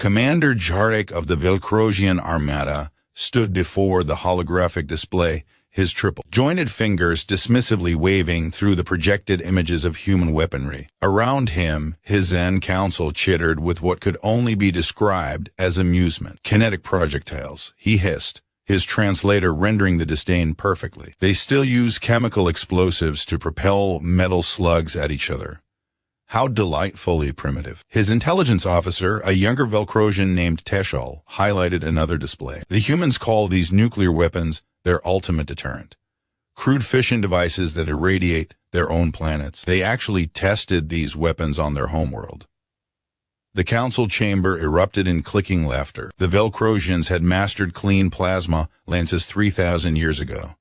Commander Zhar'ek of the Velkrosian Armada stood before the holographic display, his triple-jointed fingers dismissively waving through the projected images of human weaponry. Around him, his Zen council chittered with what could only be described as amusement. Kinetic projectiles, he hissed, his translator rendering the disdain perfectly. They still use chemical explosives to propel metal slugs at each other. How delightfully primitive. His intelligence officer, a younger Velkrosian named Teshal, highlighted another display. The humans call these nuclear weapons their ultimate deterrent. Crude fission devices that irradiate their own planets. They actually tested these weapons on their homeworld. The council chamber erupted in clicking laughter. The Velkrosians had mastered clean plasma lances 3,000 years ago.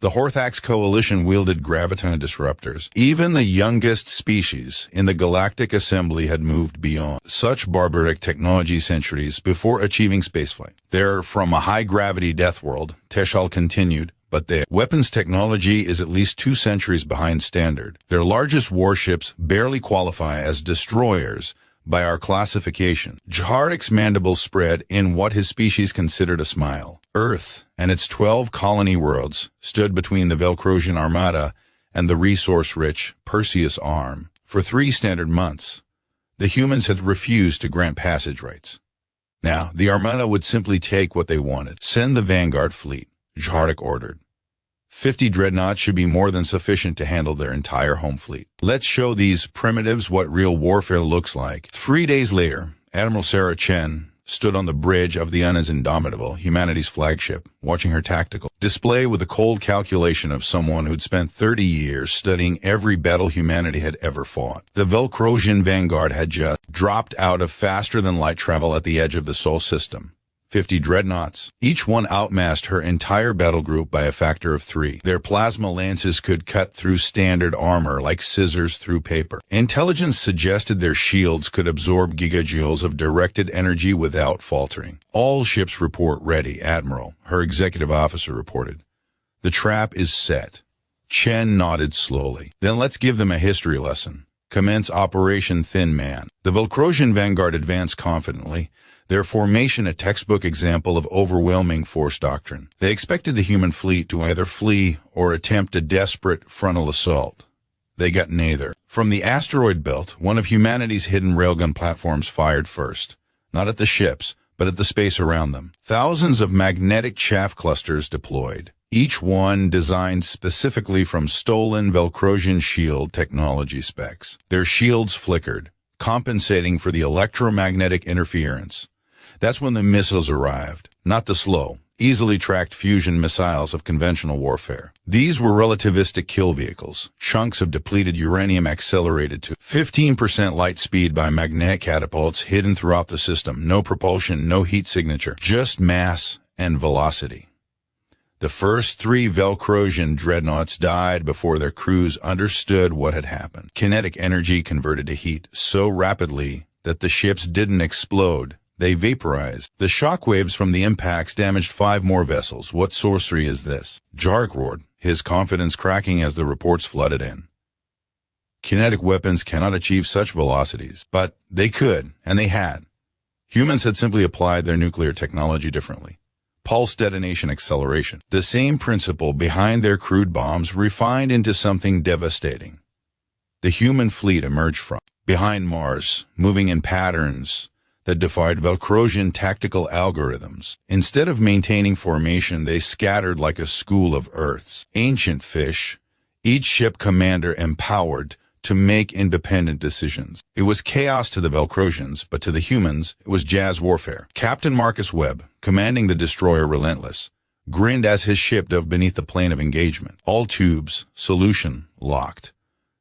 The Horthax coalition wielded graviton disruptors. Even the youngest species in the galactic assembly had moved beyond such barbaric technology centuries before achieving spaceflight. They're from a high-gravity death world, Teshal continued, but their weapons technology is at least 2 centuries behind standard. Their largest warships barely qualify as destroyers by our classification. Zhar'ek's mandibles spread in what his species considered a smile. Earth and its 12 colony worlds stood between the Velkrosian Armada and the resource-rich Perseus Arm. For 3 standard months, the humans had refused to grant passage rights. Now, the Armada would simply take what they wanted. Send the Vanguard fleet, Zhar'ek ordered. 50 dreadnoughts should be more than sufficient to handle their entire home fleet. Let's show these primitives what real warfare looks like. 3 days later, Admiral Sarah Chen stood on the bridge of the Unna's Indomitable, humanity's flagship, watching her tactical display with the cold calculation of someone who'd spent 30 years studying every battle humanity had ever fought. The Velkrosian Vanguard had just dropped out of faster-than-light travel at the edge of the Sol system. 50 dreadnoughts. Each one outmassed her entire battle group by a factor of 3. Their plasma lances could cut through standard armor like scissors through paper. Intelligence suggested their shields could absorb gigajoules of directed energy without faltering. All ships report ready, Admiral, her executive officer reported. The trap is set. Chen nodded slowly. Then let's give them a history lesson. Commence Operation Thin Man. The Velkrosian Vanguard advanced confidently, their formation a textbook example of overwhelming force doctrine. They expected the human fleet to either flee or attempt a desperate frontal assault. They got neither. From the asteroid belt, one of humanity's hidden railgun platforms fired first, not at the ships, but at the space around them. Thousands of magnetic chaff clusters deployed, each one designed specifically from stolen Velkrosian shield technology specs. Their shields flickered, compensating for the electromagnetic interference. That's when the missiles arrived, not the slow, easily tracked fusion missiles of conventional warfare. These were relativistic kill vehicles, chunks of depleted uranium accelerated to 15% light speed by magnetic catapults hidden throughout the system. No propulsion, no heat signature, just mass and velocity. The first 3 Velkrosian dreadnoughts died before their crews understood what had happened. Kinetic energy converted to heat so rapidly that the ships didn't explode. They vaporized. The shockwaves from the impacts damaged 5 more vessels. What sorcery is this? Zhar'ek roared, his confidence cracking as the reports flooded in. Kinetic weapons cannot achieve such velocities, but they could, and they had. Humans had simply applied their nuclear technology differently. Pulse detonation acceleration, the same principle behind their crude bombs refined into something devastating. The human fleet emerged from behind Mars, moving in patterns that defied Velkrosian tactical algorithms. Instead of maintaining formation, they scattered like a school of Earth's ancient fish, each ship commander empowered to make independent decisions. It was chaos to the Velkrosians, but to the humans, it was jazz warfare. Captain Marcus Webb, commanding the destroyer Relentless, grinned as his ship dove beneath the plane of engagement. All tubes, solution, locked.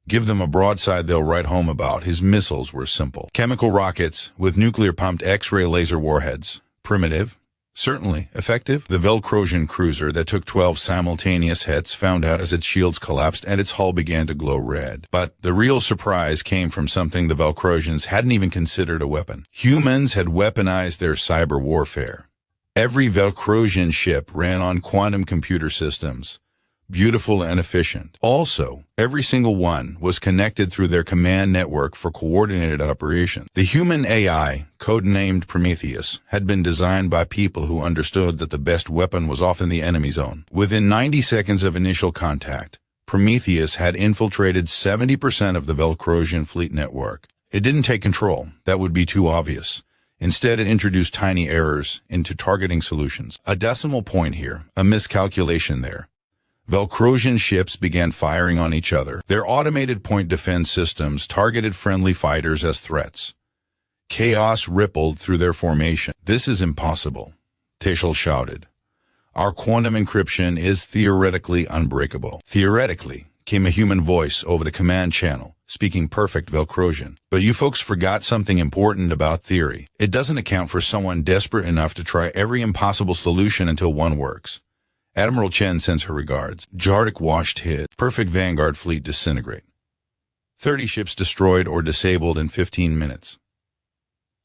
Give them a broadside they'll write home about. His missiles were simple. Chemical rockets with nuclear-pumped X-ray laser warheads. Primitive. Certainly effective. The Velkrosian cruiser that took 12 simultaneous hits found out as its shields collapsed and its hull began to glow red. But the real surprise came from something the Velkrosians hadn't even considered a weapon. Humans had weaponized their cyber warfare. Every Velkrosian ship ran on quantum computer systems, beautiful and efficient. Also, every single one was connected through their command network for coordinated operations. The human AI, codenamed Prometheus, had been designed by people who understood that the best weapon was often the enemy's own. Within 90 seconds of initial contact, Prometheus had infiltrated 70% of the Velkrosian fleet network. It didn't take control. That would be too obvious. Instead, it introduced tiny errors into targeting solutions. A decimal point here, a miscalculation there. Velkrosian ships began firing on each other. Their automated point defense systems targeted friendly fighters as threats. Chaos rippled through their formation. "This is impossible," Teschel shouted. "Our quantum encryption is theoretically unbreakable." "Theoretically," came a human voice over the command channel, speaking perfect Velkrosian. "But you folks forgot something important about theory. It doesn't account for someone desperate enough to try every impossible solution until one works. Admiral Chen sends her regards." Zhar'ek watched his perfect Vanguard fleet disintegrate. 30 ships destroyed or disabled in 15 minutes.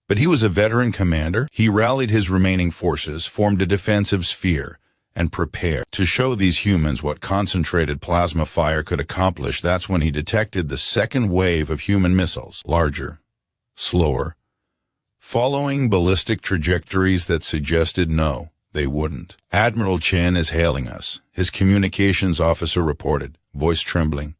But he was a veteran commander. He rallied his remaining forces, formed a defensive sphere, and prepared to show these humans what concentrated plasma fire could accomplish. That's when he detected the second wave of human missiles, larger, slower, following ballistic trajectories that suggested no, they wouldn't. "Admiral Chen is hailing us," his communications officer reported, voice trembling.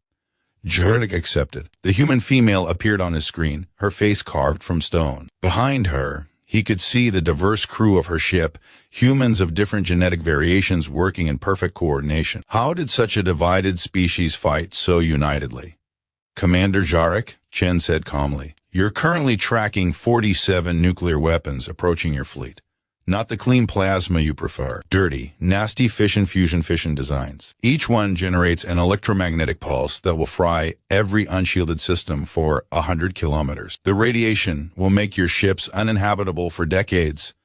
Zhar'ek accepted. The human female appeared on his screen, her face carved from stone. Behind her, he could see the diverse crew of her ship, humans of different genetic variations working in perfect coordination. How did such a divided species fight so unitedly? "Commander Zhar'ek," Chen said calmly, "you're currently tracking 47 nuclear weapons approaching your fleet. Not the clean plasma you prefer. Dirty, nasty fission designs. Each one generates an electromagnetic pulse that will fry every unshielded system for 100 kilometers. The radiation will make your ships uninhabitable for decades.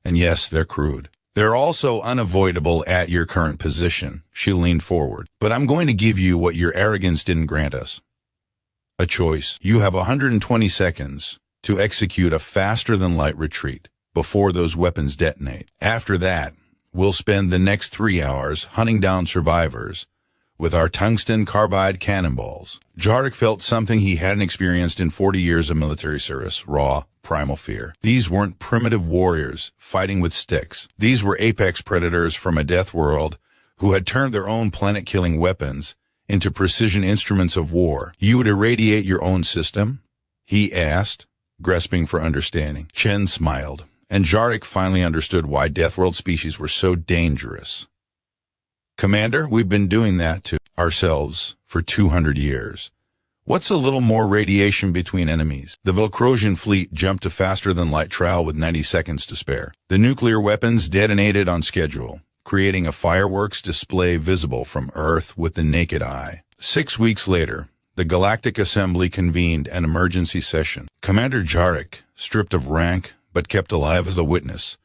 And yes, they're crude. They're also unavoidable at your current position." She leaned forward. "But I'm going to give you what your arrogance didn't grant us. A choice. You have 120 seconds to execute a faster-than-light retreat before those weapons detonate. After that, we'll spend the next 3 hours hunting down survivors with our tungsten carbide cannonballs." Zhar'ek felt something he hadn't experienced in 40 years of military service: raw, primal fear. These weren't primitive warriors fighting with sticks. These were apex predators from a death world who had turned their own planet-killing weapons into precision instruments of war. "You would irradiate your own system?" he asked, grasping for understanding. Chen smiled, and Zhar'ek finally understood why Deathworld species were so dangerous. "Commander, we've been doing that to ourselves for 200 years. What's a little more radiation between enemies?" The Velkrosian fleet jumped to faster-than-light travel with 90 seconds to spare. The nuclear weapons detonated on schedule, creating a fireworks display visible from Earth with the naked eye. 6 weeks later, the Galactic Assembly convened an emergency session. Commander Zhar'ek, stripped of rank, but kept alive as a witness,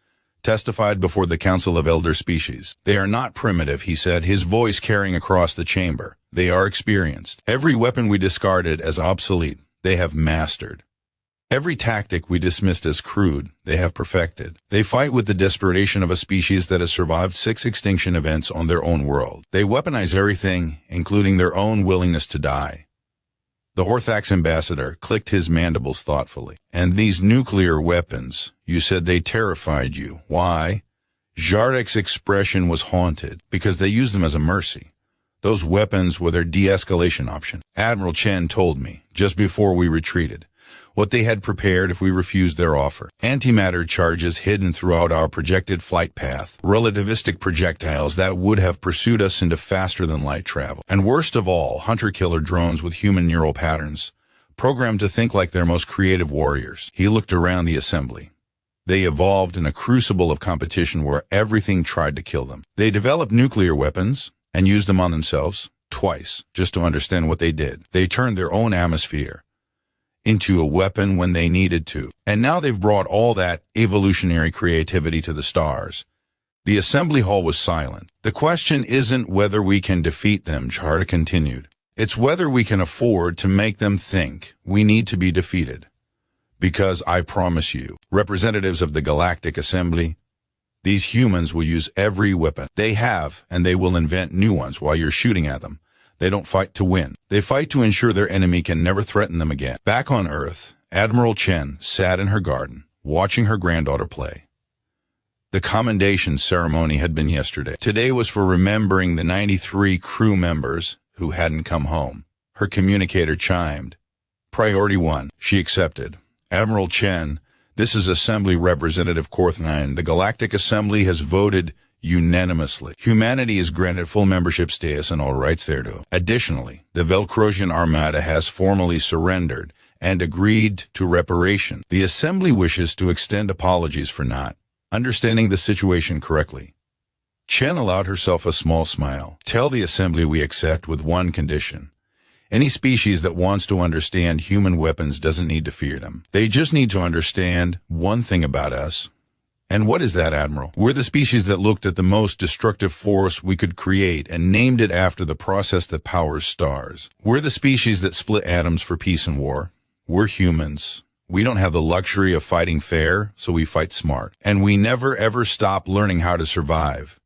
testified before the Council of Elder Species. "They are not primitive," he said, his voice carrying across the chamber. "They are experienced. Every weapon we discarded as obsolete, they have mastered. Every tactic we dismissed as crude, they have perfected. They fight with the desperation of a species that has survived 6 extinction events on their own world. They weaponize everything, including their own willingness to die." The Horthax ambassador clicked his mandibles thoughtfully. "And these nuclear weapons, you said they terrified you. Why?" Zhar'ek's expression was haunted. "Because they used them as a mercy. Those weapons were their de-escalation option. Admiral Chen told me, just before we retreated, what they had prepared if we refused their offer. Antimatter charges hidden throughout our projected flight path, relativistic projectiles that would have pursued us into faster-than-light travel. And worst of all, hunter-killer drones with human neural patterns, programmed to think like their most creative warriors." He looked around the assembly. "They evolved in a crucible of competition where everything tried to kill them. They developed nuclear weapons and used them on themselves, twice, just to understand what they did. They turned their own atmosphere into a weapon when they needed to. And now they've brought all that evolutionary creativity to the stars." The assembly hall was silent. "The question isn't whether we can defeat them," Zhar'ek continued. "It's whether we can afford to make them think we need to be defeated. Because I promise you, representatives of the Galactic Assembly, These humans will use every weapon they have, and they will invent new ones while you're shooting at them. They don't fight to win. They fight to ensure their enemy can never threaten them again. Back on Earth, Admiral Chen sat in her garden, watching her granddaughter play. The commendation ceremony had been yesterday. Today was for remembering the 93 crew members who hadn't come home. Her communicator chimed. Priority 1. She accepted. Admiral Chen, this is Assembly Representative Korth 9. The Galactic Assembly has voted unanimously. Humanity is granted full membership status and all rights thereto. Additionally, the Velkrosian Armada has formally surrendered and agreed to reparation. The Assembly wishes to extend apologies for not understanding the situation correctly. Chen allowed herself a small smile. Tell the Assembly we accept with one condition. Any species that wants to understand human weapons doesn't need to fear them. They just need to understand one thing about us. And what is that, Admiral? We're the species that looked at the most destructive force we could create and named it after the process that powers stars. We're the species that split atoms for peace and war. We're humans. We don't have the luxury of fighting fair, so we fight smart. And we never ever stop learning how to survive.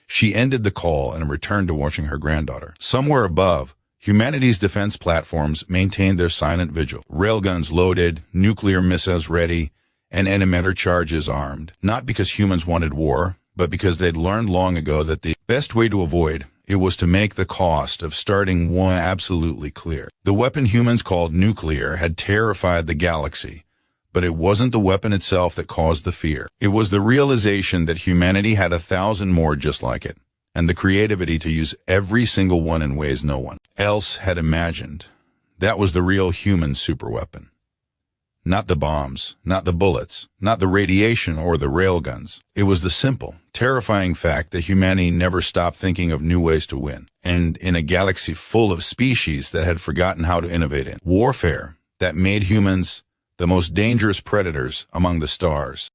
She ended the call and returned to watching her granddaughter. Somewhere above, humanity's defense platforms maintained their silent vigil. Railguns loaded, nuclear missiles ready, and emitter charges armed. Not because humans wanted war, but because they'd learned long ago that the best way to avoid it was to make the cost of starting one absolutely clear. The weapon humans called nuclear had terrified the galaxy, but it wasn't the weapon itself that caused the fear. It was the realization that humanity had 1,000 more just like it, and the creativity to use every single one in ways no one else had imagined. That was the real human superweapon. Not the bombs, not the bullets, not the radiation or the railguns. It was the simple, terrifying fact that humanity never stopped thinking of new ways to win. And in a galaxy full of species that had forgotten how to innovate in warfare, that made humans the most dangerous predators among the stars.